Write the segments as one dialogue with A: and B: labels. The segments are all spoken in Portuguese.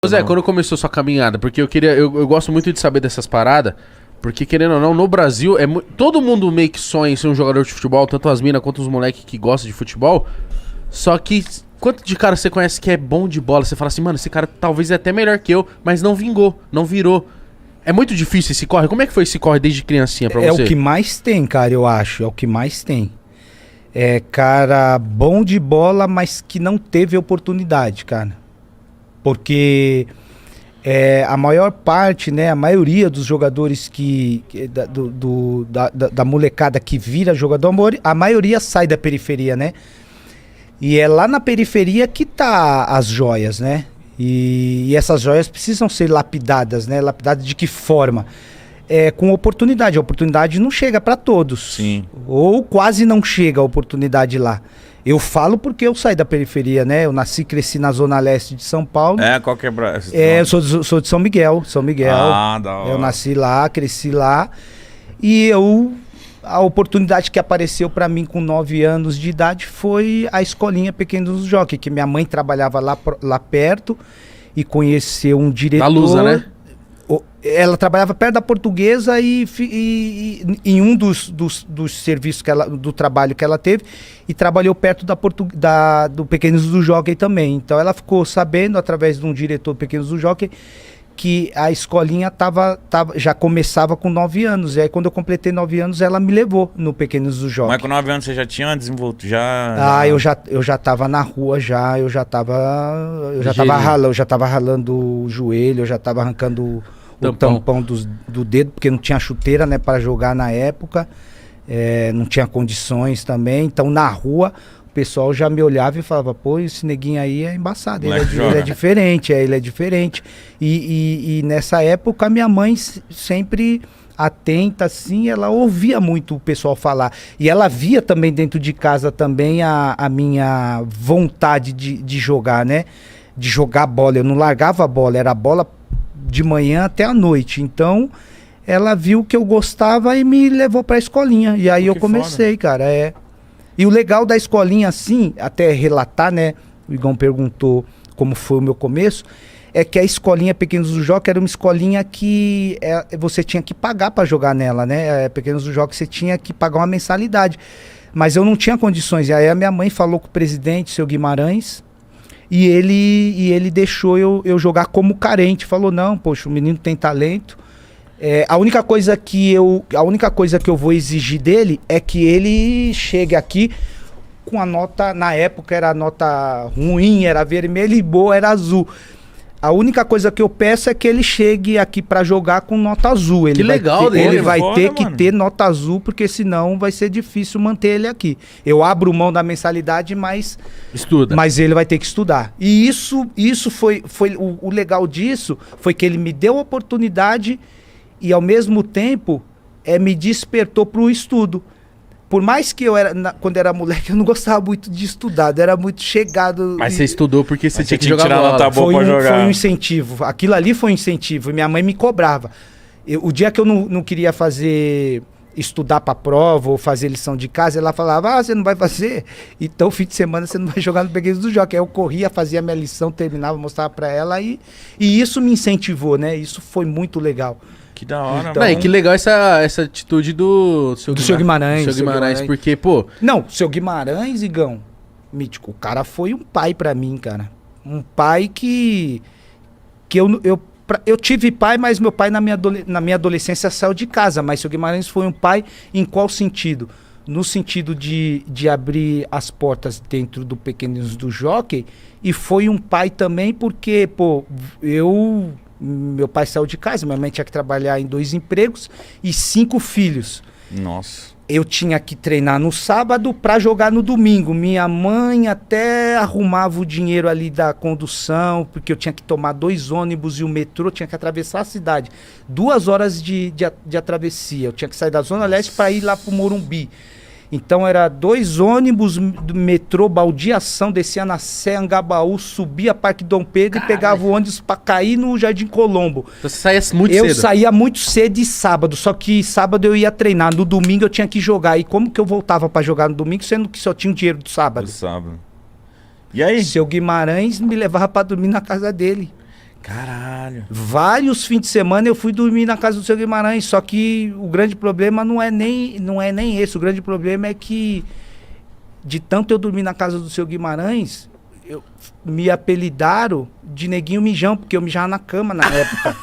A: Zé, quando começou sua caminhada? Porque eu gosto muito de saber dessas paradas, porque querendo ou não, no Brasil, todo mundo meio que sonha em ser um jogador de futebol, tanto as minas quanto os moleques que gostam de futebol. Só que, quanto de cara você conhece que é bom de bola? Você fala assim, mano, esse cara talvez é até melhor que eu, mas não vingou, não virou. É muito difícil esse corre? Como é que foi esse corre desde criancinha pra você?
B: É o que mais tem, cara, eu acho, é o que mais tem. É cara bom de bola, mas que não teve oportunidade, cara. Porque a maior parte, né, a maioria dos jogadores da molecada que vira jogador, a maioria sai da periferia, né? E é lá na periferia que tá as joias, né? E essas joias precisam ser lapidadas, né? Lapidadas de que forma? Com oportunidade. A oportunidade não chega para todos.
C: Sim.
B: Ou quase não chega a oportunidade lá. Eu falo porque eu saí da periferia, né? Eu nasci e cresci na zona leste de São Paulo.
C: Qual que é?
B: Eu sou de São Miguel.
C: Ah, da hora.
B: Eu nasci lá, cresci lá. E a oportunidade que apareceu para mim com 9 anos de idade foi a escolinha Pequenos Jockey, que minha mãe trabalhava lá perto e conheceu um diretor.
A: Da Lusa, né?
B: Ela trabalhava perto da Portuguesa e em um dos serviços do trabalho que ela teve, e trabalhou perto do Pequenos do Jockey também. Então ela ficou sabendo, através de um diretor do Pequenos do Jockey, que a escolinha já começava com 9 anos. E aí quando eu completei 9 anos, ela me levou no Pequenos do Jockey.
C: Mas com 9 anos você já tinha desenvolto?
B: Eu já tava na rua, eu já tava ralando o joelho, eu já tava arrancando o tampão do dedo, porque não tinha chuteira, né, para jogar na época, não tinha condições também. Então na rua o pessoal já me olhava e falava, pô, esse neguinho aí é embaçado, ele é diferente, ele é diferente. E nessa época minha mãe sempre atenta, assim, ela ouvia muito o pessoal falar. E ela via também dentro de casa também a minha vontade de jogar, né? De jogar bola. Eu não largava a bola, era bola de manhã até a noite. Então ela viu que eu gostava e me levou pra escolinha. E aí eu comecei, foda. Cara, E o legal da escolinha, assim, até relatar, né? O Igão perguntou como foi o meu começo. É que a escolinha Pequenos do Jockey era uma escolinha que você tinha que pagar para jogar nela, né? Pequenos do Jockey você tinha que pagar uma mensalidade. Mas eu não tinha condições. E aí a minha mãe falou com o presidente, seu Guimarães, e ele deixou eu jogar como carente. Falou, não, poxa, o menino tem talento. A única coisa que eu vou exigir dele é que ele chegue aqui com a nota, na época era nota ruim, era vermelho, e boa era azul. A única coisa que eu peço é que ele chegue aqui pra jogar com nota azul. Ele vai ter que ter nota azul, porque senão vai ser difícil manter ele aqui. Eu abro mão da mensalidade, mas ele vai ter que estudar. E isso foi o legal disso, foi que ele me deu a oportunidade e ao mesmo tempo me despertou pro estudo. Por mais que quando era moleque, eu não gostava muito de estudar, eu era muito chegado.
A: Mas você estudou porque você tinha que jogar bola.
C: Nota boa pra jogar.
B: Foi um incentivo, aquilo ali foi um incentivo, e minha mãe me cobrava. O dia que eu não queria estudar pra prova ou fazer lição de casa, ela falava, você não vai fazer? Então, fim de semana você não vai jogar no Pequenos do Jockey. Aí eu corria, fazia minha lição, terminava, mostrava pra ela, e isso me incentivou, né? Isso foi muito legal.
C: Que da hora,
A: então, mano. Que legal essa atitude do seu Guimarães. Do seu Guimarães, porque, pô...
B: Não, o seu Guimarães, Igão, mítico, o cara foi um pai pra mim, cara. Um pai que eu tive pai, mas meu pai na minha adolescência saiu de casa. Mas o seu Guimarães foi um pai em qual sentido? No sentido de abrir as portas dentro do Pequenos do Jockey, e foi um pai também porque, pô, meu pai saiu de casa, minha mãe tinha que trabalhar em 2 empregos e 5 filhos.
C: Nossa.
B: Eu tinha que treinar no sábado para jogar no domingo. Minha mãe até arrumava o dinheiro ali da condução, porque eu tinha que tomar 2 ônibus e o metrô, tinha que atravessar a cidade. 2 horas de travessia. Eu tinha que sair da Zona Leste para ir lá pro Morumbi. Então era 2 ônibus do metrô, baldeação, descia na Sé, Angabaú, subia Parque Dom Pedro e pegava o ônibus pra cair no Jardim Colombo.
A: Então você saía muito cedo?
B: Eu saía muito cedo de sábado, só que sábado eu ia treinar, no domingo eu tinha que jogar. E como que eu voltava pra jogar no domingo, sendo que só tinha o dinheiro do sábado?
C: E aí?
B: Seu Guimarães me levava pra dormir na casa dele.
C: Caralho.
B: Vários fins de semana eu fui dormir na casa do seu Guimarães, só que o grande problema não é nem esse. O grande problema é que, de tanto eu dormir na casa do seu Guimarães, me apelidaram de neguinho mijão, porque eu mijava na cama na época.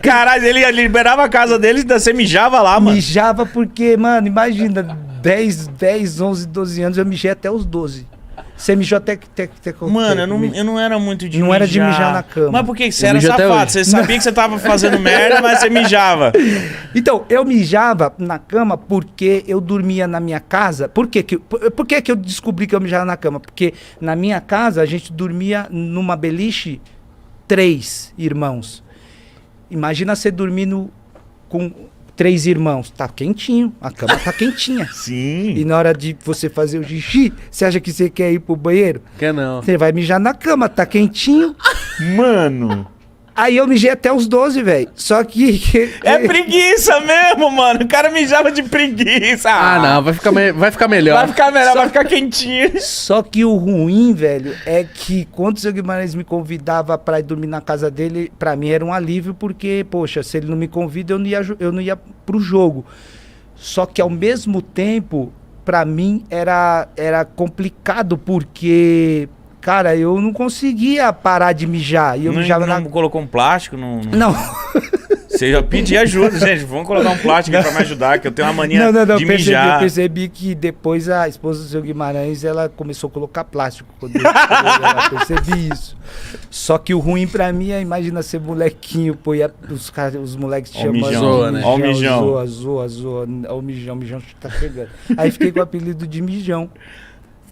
C: Caralho, ele liberava a casa dele e você mijava lá, mano.
B: Mijava porque, mano, imagina, 10, 11, 12 anos, eu mijei até os 12. Você mijou até
C: Mano, eu não era muito de
B: não
C: mijar.
B: Era de mijar na cama.
C: Mas por que você
A: Eu
C: era
A: mijo até
C: safado?
A: hoje.
C: Você sabia que você tava fazendo merda, mas você mijava.
B: Então, eu mijava na cama porque eu dormia na minha casa. Por que que eu descobri que eu mijava na cama? Porque na minha casa a gente dormia numa beliche 3 irmãos. Imagina você dormindo com 3 irmãos. Tá quentinho, a cama tá quentinha.
C: Sim.
B: E na hora de você fazer o xixi, você acha que você quer ir pro banheiro?
A: Quer não.
B: Você vai mijar na cama, tá quentinho.
C: Mano.
B: Aí eu mijei até os 12, velho. Só que...
C: É preguiça mesmo, mano. O cara mijava de preguiça.
A: Ah, não, vai ficar melhor.
C: Vai ficar melhor, vai ficar quentinho.
B: Só que o ruim, velho, é que quando o seu Guimarães me convidava pra ir dormir na casa dele, pra mim era um alívio, porque, poxa, se ele não me convida, eu não ia pro jogo. Só que ao mesmo tempo, pra mim era complicado, porque, cara, eu não conseguia parar de mijar. E eu mijava
C: não colocou um plástico?
B: Não.
C: Você já pediu ajuda, gente. Vamos colocar um plástico aqui pra me ajudar, que eu tenho uma mania de mijar.
B: Eu percebi que depois a esposa do seu Guimarães, ela começou a colocar plástico. Quando eu percebi isso. Só que o ruim pra mim é, imagina ser molequinho, pô, os moleques te chamam.
A: Zoa, né?
C: Ó o mijão.
B: Zoa. Ó o mijão tá chegando. Aí fiquei com o apelido de mijão.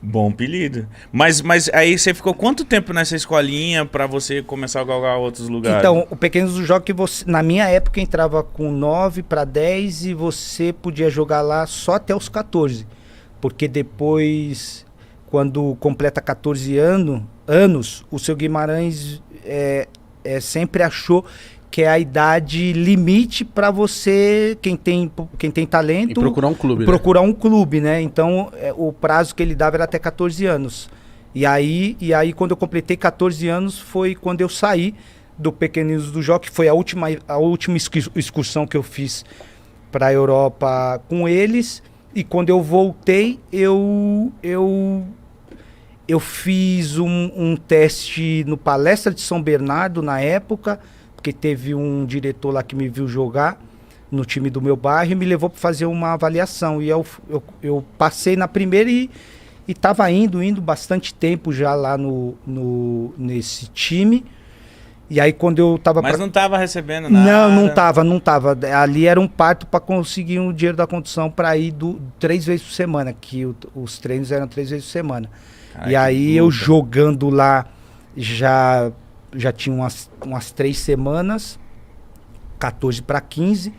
C: Bom apelido. Mas aí você ficou quanto tempo nessa escolinha pra você começar a galgar outros lugares?
B: Então, o Pequenos do Jockey, você, na minha época, entrava com 9 para 10 e você podia jogar lá só até os 14. Porque depois, quando completa 14 anos, o seu Guimarães sempre achou que é a idade limite para você, quem tem talento...
A: E procurar um clube,
B: procurar um clube, né? Então, o prazo que ele dava era até 14 anos. E aí, quando eu completei 14 anos, foi quando eu saí do Pequeninos do Jockey. Foi a última excursão que eu fiz para a Europa com eles. E quando eu voltei, eu fiz um teste no Palestra de São Bernardo, na época, porque teve um diretor lá que me viu jogar no time do meu bairro e me levou para fazer uma avaliação. E eu passei na primeira e estava indo bastante tempo já lá nesse time. E aí quando eu tava...
C: Mas não tava recebendo nada?
B: Não tava. Ali era um parto para conseguir um dinheiro da condução para ir 3 vezes por semana, que os treinos eram 3 vezes por semana.
C: Ai,
B: e aí eu jogando lá já tinha umas 3 semanas, 14 para 15.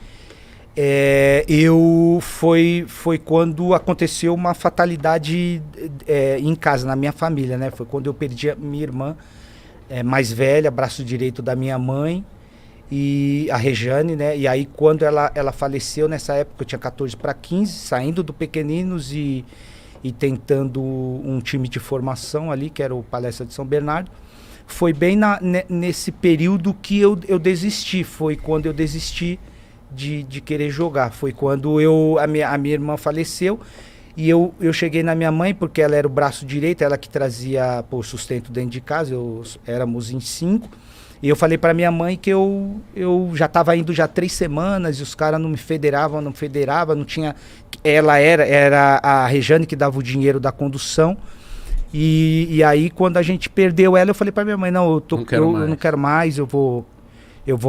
B: Foi quando aconteceu uma fatalidade em casa, na minha família, né? Foi quando eu perdi a minha irmã mais velha, braço direito da minha mãe, e a Rejane, né? E aí quando ela faleceu, nessa época eu tinha 14 para 15, saindo do Pequeninos e tentando um time de formação ali, que era o Palestra de São Bernardo. Foi bem nesse período que eu desisti. Foi quando eu desisti de querer jogar. Foi quando a minha irmã faleceu e eu cheguei na minha mãe, porque ela era o braço direito, ela que trazia o sustento dentro de casa. Éramos em 5. E eu falei para minha mãe que eu já estava indo já 3 semanas e os caras não me federavam, não tinha... Ela era a Rejane que dava o dinheiro da condução. E aí, quando a gente perdeu ela, eu falei pra minha mãe, não, eu não quero mais, eu vou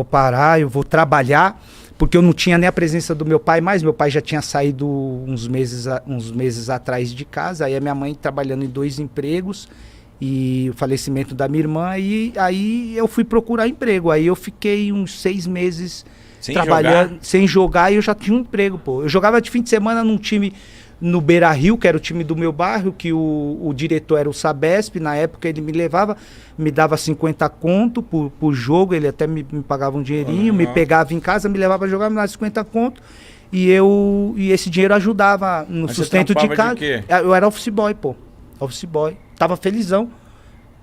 B: parar, eu vou trabalhar, porque eu não tinha nem a presença do meu pai mais. Meu pai já tinha saído uns meses atrás de casa, aí a minha mãe trabalhando em 2 empregos, e o falecimento da minha irmã, e aí eu fui procurar emprego. Aí eu fiquei uns 6 meses trabalhando, sem jogar, e eu já tinha um emprego, pô. Eu jogava de fim de semana num time... no Beira Rio, que era o time do meu bairro, que o diretor era o Sabesp. Na época ele me levava, me dava 50 conto por jogo, ele até me pagava um dinheirinho, me pegava em casa, me levava a jogar, me dava 50 conto, e esse dinheiro ajudava no sustento de casa. Eu era office boy, pô. Office boy. Tava felizão.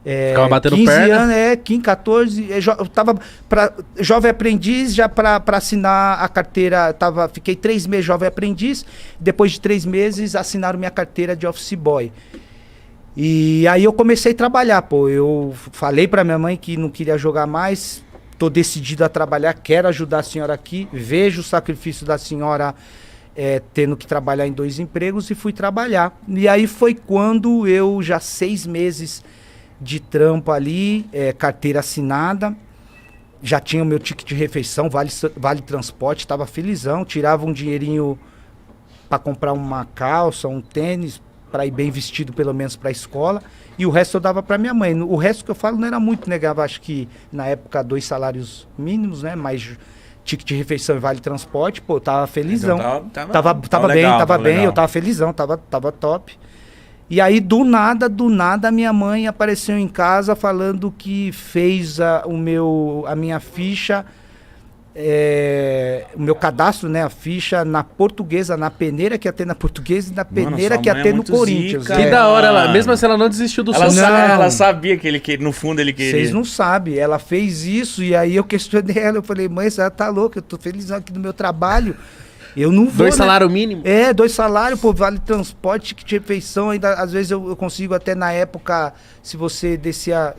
A: Ficava batendo
B: 15
A: perna?
B: anos, 15, 14. Eu tava pra jovem aprendiz, já pra assinar a carteira. Fiquei 3 meses jovem aprendiz. Depois de 3 meses, assinaram minha carteira de office boy. E aí eu comecei a trabalhar, pô. Eu falei pra minha mãe que não queria jogar mais. Tô decidido a trabalhar, quero ajudar a senhora aqui. Vejo o sacrifício da senhora tendo que trabalhar em 2 empregos e fui trabalhar. E aí foi quando eu, já 6 meses de trampo ali, carteira assinada, já tinha o meu ticket de refeição, vale transporte, tava felizão, tirava um dinheirinho para comprar uma calça, um tênis, para ir bem vestido pelo menos para a escola, e o resto eu dava para minha mãe. O resto que eu falo não era muito, negava, acho que na época 2 salários mínimos, né, mais ticket de refeição e vale transporte, pô, eu tava felizão.
C: Então,
B: tava bem,
C: legal,
B: tava bem,
C: legal.
B: eu tava felizão, tava top. E aí, do nada, minha mãe apareceu em casa falando que fez a minha ficha, o meu cadastro, né, a ficha na Portuguesa, na peneira que ia ter na Portuguesa e na peneira que ia ter no Corinthians.
A: Que da hora, mesmo assim ela não desistiu do sonho.
C: Ela sabia que no fundo ele queria.
B: Vocês não sabem, ela fez isso e aí eu questionei ela, eu falei, mãe, você tá louca, eu tô felizão aqui no meu trabalho. Eu não vou,
A: 2 salários mínimos?
B: 2 salários, pô, vale transporte, que de refeição, ainda às vezes eu consigo até na época, se você descia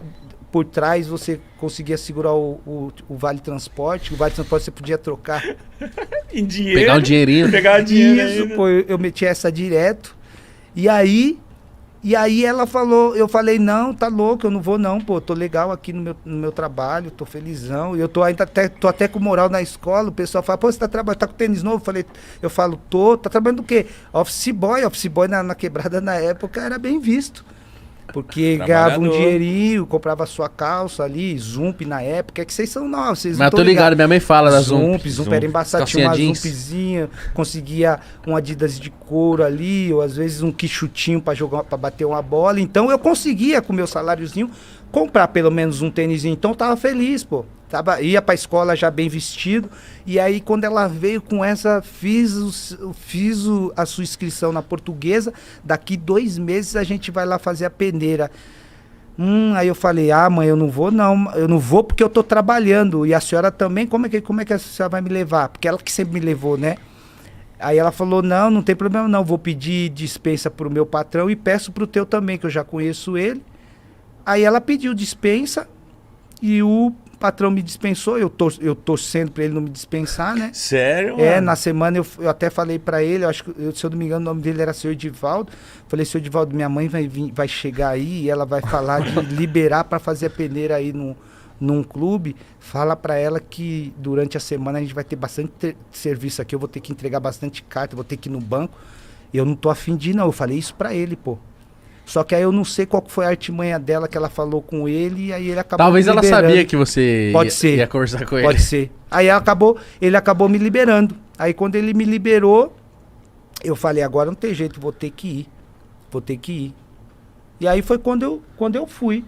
B: por trás, você conseguia segurar o vale transporte, o vale transporte você podia trocar.
C: Em dinheiro.
A: Pegar um dinheirinho.
C: Pegar o dinheiro.
B: Isso,
C: ainda.
B: pô, eu meti essa direto, e aí ela falou, eu falei, não, tá louco, eu não vou não, pô, tô legal aqui no meu trabalho, tô felizão, e eu tô até com moral na escola, o pessoal fala, pô, você tá trabalhando, tá com tênis novo? Eu falo, tá trabalhando do quê? Office boy na quebrada na época era bem visto, porque ganhava um dinheirinho, comprava sua calça ali, Zump na época, é que vocês são novos, vocês não
A: Mas tô ligado, minha mãe fala da Zump.
B: Zump era embaçado, tinha uma Zumpzinha, conseguia um Adidas de couro ali, ou às vezes um quichutinho pra jogar, para bater uma bola. Então eu conseguia, com meu saláriozinho, comprar pelo menos um tênisinho. Então eu tava feliz, pô. Ia pra escola já bem vestido. E aí quando ela veio com essa, fiz a sua inscrição na Portuguesa, daqui 2 meses a gente vai lá fazer a peneira. Aí eu falei, mãe, eu não vou porque eu tô trabalhando, e a senhora também, como é que a senhora vai me levar? Porque ela que sempre me levou, né? Aí ela falou, não tem problema não, vou pedir dispensa pro meu patrão e peço pro teu também, que eu já conheço ele. Aí ela pediu dispensa e o patrão me dispensou, eu torcendo pra ele não me dispensar, né?
C: Sério?
B: Na semana eu até falei pra ele, acho que, se eu não me engano, o nome dele era Sr. Edivaldo. Falei, Sr. Edivaldo, minha mãe vai chegar aí e ela vai falar de liberar pra fazer a peneira aí num clube. Fala pra ela que durante a semana a gente vai ter bastante serviço aqui, eu vou ter que entregar bastante carta, vou ter que ir no banco. Eu não tô afim de ir, não. Eu falei isso pra ele, pô. Só que aí eu não sei qual foi a artimanha dela que ela falou com ele, e aí ele acabou
A: Talvez
B: me
A: ela
B: liberando.
A: sabia que você ia conversar com ele.
B: Pode ser. Aí ele acabou me liberando. Aí quando ele me liberou, eu falei, agora não tem jeito, vou ter que ir. E aí foi quando eu fui.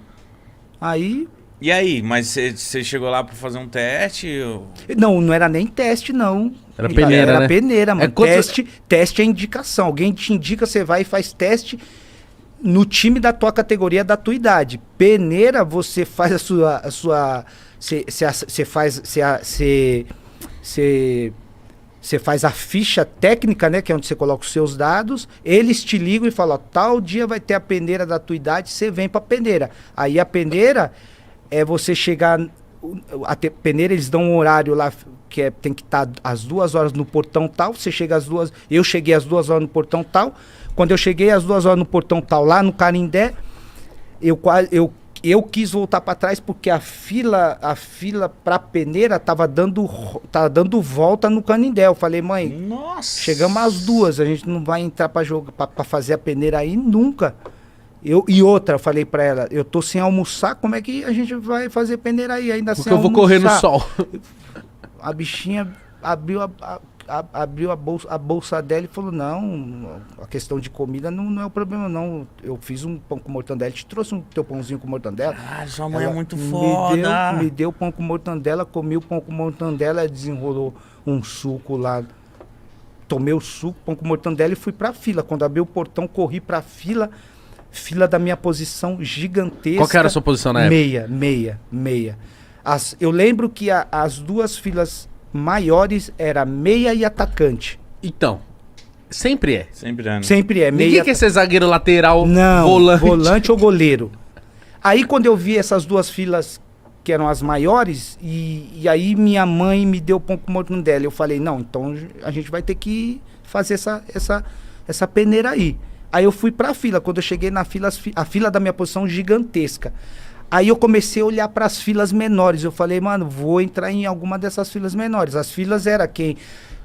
B: Aí...
C: E aí, mas você chegou lá pra fazer um teste? Ou...
B: Não era nem teste, não.
A: Era peneira,
B: Era
A: né?
B: peneira, mano. Teste é indicação. Alguém te indica, você vai e faz teste no time da tua categoria, da tua idade. Peneira, você faz você faz a ficha técnica, né, que é onde você coloca os seus dados, eles te ligam e falam, ó, tal dia vai ter a peneira da tua idade, você vem pra peneira. Aí a peneira é você chegar, peneira eles dão um horário lá, que tem que estar às 2 horas no portão tal, você chega às 2, eu cheguei às 2 horas no portão tal. Quando eu cheguei às 2 horas no portão tal, lá no Canindé, eu quis voltar para trás porque a fila pra peneira tava dando volta no Canindé. Eu falei, mãe,
C: nossa,
B: chegamos às 2, a gente não vai entrar para fazer a peneira aí nunca. E outra, eu falei para ela, eu tô sem almoçar, como é que a gente vai fazer peneira aí ainda
A: porque
B: sem
A: eu
B: almoçar?
A: vou correr no sol.
B: A bichinha abriu a bolsa dela e falou, não, a questão de comida não é o problema, não. Eu fiz um pão com mortandela, te trouxe um teu pãozinho com mortandela.
C: Sua mãe é muito foda.
B: Me deu pão com mortandela, comi o pão com mortandela, desenrolou um suco lá. Tomei o suco, pão com mortandela e fui pra fila. Quando abri o portão, corri pra fila, fila da minha posição gigantesca.
A: Qual que era a sua posição na época?
B: Meia. Eu lembro que as duas filas maiores era meia e atacante.
A: Então, sempre é.
C: Sempre é, né?
B: Sempre é.
A: Ninguém quer ser zagueiro lateral,
B: Não,
A: volante.
B: volante ou goleiro. Aí quando eu vi essas duas filas que eram as maiores, e aí minha mãe me deu o pão com morto dela. Eu falei, não, então a gente vai ter que fazer essa peneira aí. Aí eu fui pra fila. Quando eu cheguei na fila, a fila da minha posição gigantesca. Aí eu comecei a olhar para as filas menores. Eu falei, mano, vou entrar em alguma dessas filas menores. As filas era quem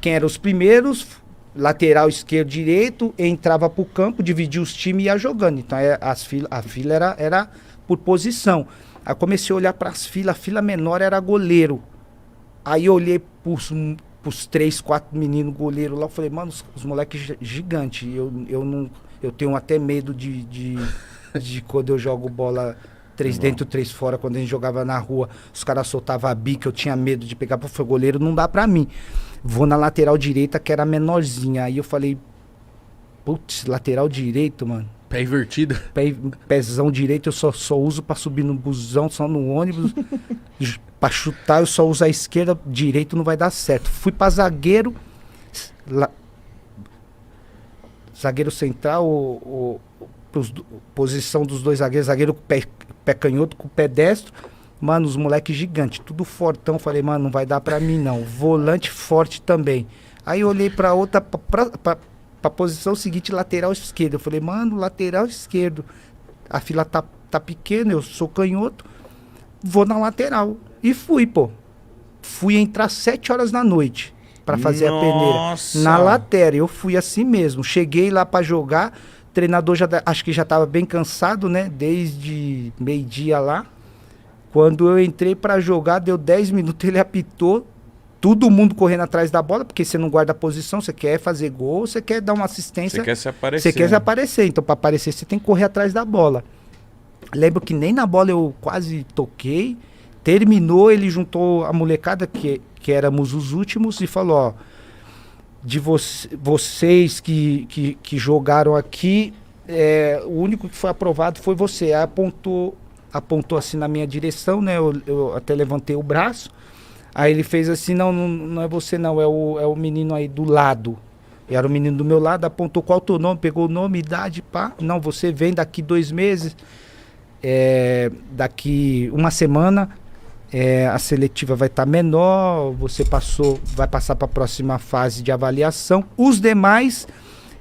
B: eram os primeiros, lateral esquerdo, direito, entrava pro campo, dividia os times e ia jogando. Então a fila era por posição. Aí eu comecei a olhar para as filas. A fila menor era goleiro. Aí eu olhei pros 3, 4 meninos goleiros lá. Eu falei, mano, os moleques gigantes. Eu tenho até medo de quando eu jogo bola 3 dentro, 3 fora, quando a gente jogava na rua, os caras soltavam a bica, eu tinha medo de pegar, porque o goleiro não dá pra mim. Vou na lateral direita, que era menorzinha. Aí eu falei, putz, lateral direito, mano.
A: Pé invertido.
B: Pézão direito eu só uso pra subir no busão, só no ônibus. Pra chutar eu só uso a esquerda, direito não vai dar certo. Fui pra zagueiro, zagueiro central, posição dos dois zagueiros, zagueiro com pé canhoto, com o pé destro. Mano, os moleques gigantes, tudo fortão. Falei, mano, não vai dar pra mim não. Volante forte também. Aí eu olhei pra outra, pra posição seguinte, lateral esquerdo. Eu falei, mano, lateral esquerdo. A fila tá pequena, eu sou canhoto. Vou na lateral. E fui, pô. Fui entrar 7 horas da noite pra fazer a peneira. Na lateral, eu fui assim mesmo. Cheguei lá pra jogar. O treinador acho que já estava bem cansado, né? Desde meio-dia lá. Quando eu entrei para jogar, deu 10 minutos, ele apitou. Todo mundo correndo atrás da bola, porque você não guarda a posição, você quer fazer gol, você quer dar uma assistência.
C: Você quer se aparecer.
B: Você quer se aparecer. Então, para aparecer, você tem que correr atrás da bola. Lembro que nem na bola eu quase toquei. Terminou, ele juntou a molecada, que éramos os últimos, e falou, ó, de vocês que jogaram aqui, o único que foi aprovado foi você. Aí apontou assim na minha direção, né? Eu até levantei o braço. Aí ele fez assim, não é você não, é o menino aí do lado. Era o menino do meu lado, apontou qual o teu nome, pegou o nome, idade, pá. Não, você vem daqui 2 meses, daqui 1 semana, a seletiva vai estar menor, você vai passar para a próxima fase de avaliação. Os demais,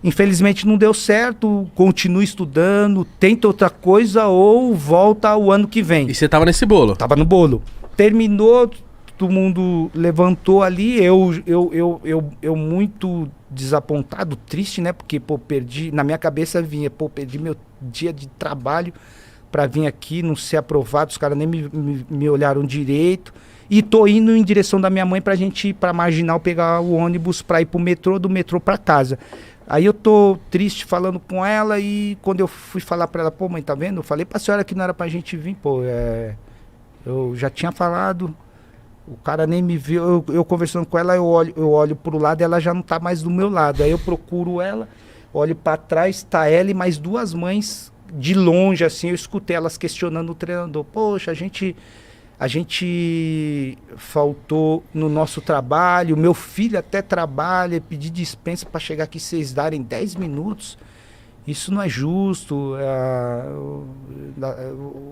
B: infelizmente não deu certo, continua estudando, tenta outra coisa ou volta o ano que vem.
A: E você tava nesse bolo?
B: Tava no bolo. Terminou, todo mundo levantou ali, eu muito desapontado, triste, né? Porque, pô, perdi, na minha cabeça vinha, perdi meu dia de trabalho pra vir aqui, não ser aprovado, os caras nem me olharam direito. E tô indo em direção da minha mãe pra gente ir pra Marginal pegar o ônibus pra ir pro metrô, do metrô pra casa. Aí eu tô triste falando com ela e quando eu fui falar pra ela, pô, mãe, tá vendo? Eu falei pra senhora que não era pra gente vir, pô, eu já tinha falado, o cara nem me viu, eu conversando com ela, eu olho pro lado e ela já não tá mais do meu lado. Aí eu procuro ela, olho pra trás, tá ela e mais 2 mães de longe, assim, eu escutei elas questionando o treinador. Poxa, a gente faltou no nosso trabalho, meu filho até trabalha, pedi dispensa para chegar aqui, vocês darem 10 minutos. Isso não é justo.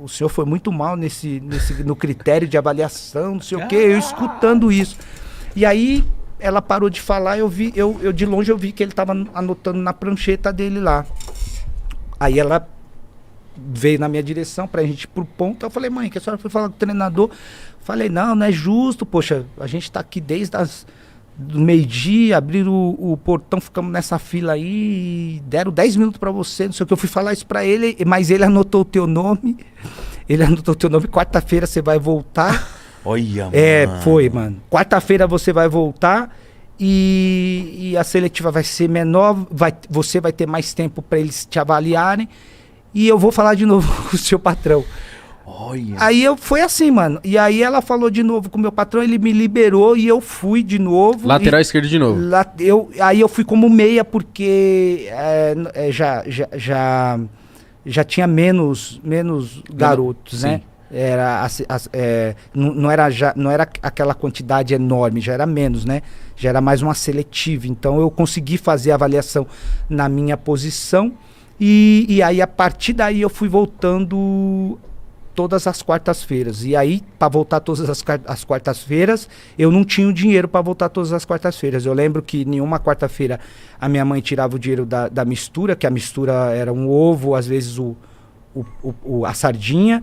B: O senhor foi muito mal no critério de avaliação, não sei o quê, eu escutando isso. E aí ela parou de falar, eu de longe eu vi que ele estava anotando na prancheta dele lá. Aí ela veio na minha direção pra gente ir pro ponto. Eu falei, mãe, que a senhora foi falar com o treinador? Falei, não é justo, poxa, a gente tá aqui desde do meio-dia, abriram o portão, ficamos nessa fila aí, deram 10 minutos pra você, não sei o que. Eu fui falar isso pra ele, mas ele anotou o teu nome. Quarta-feira você vai voltar.
C: Olha, mano.
B: Foi, mano. Quarta-feira você vai voltar e a seletiva vai ser menor, você vai ter mais tempo pra eles te avaliarem. E eu vou falar de novo com o seu patrão.
C: Olha.
B: Aí foi assim, mano. E aí ela falou de novo com o meu patrão, ele me liberou e eu fui de novo.
A: Lateral esquerdo de novo.
B: Aí eu fui como meia, porque já tinha menos garotos, né? Não era aquela quantidade enorme, já era menos, né? Já era mais uma seletiva. Então eu consegui fazer a avaliação na minha posição e aí a partir daí eu fui voltando todas as quartas-feiras. E aí, para voltar todas as quartas-feiras, eu não tinha o dinheiro para voltar todas as quartas-feiras. Eu lembro que nenhuma quarta-feira a minha mãe tirava o dinheiro da mistura, que a mistura era um ovo, às vezes a sardinha.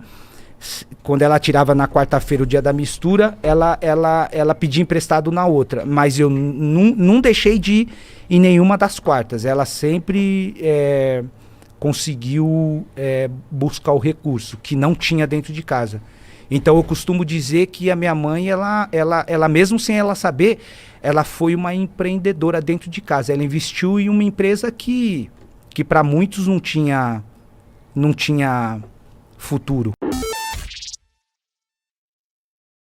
B: Quando ela tirava na quarta-feira o dia da mistura, ela pedia emprestado na outra. Mas eu não deixei de ir em nenhuma das quartas. Ela sempre conseguiu buscar o recurso que não tinha dentro de casa. Então eu costumo dizer que a minha mãe, ela mesmo sem ela saber, ela foi uma empreendedora dentro de casa. Ela investiu em uma empresa que para muitos não tinha futuro.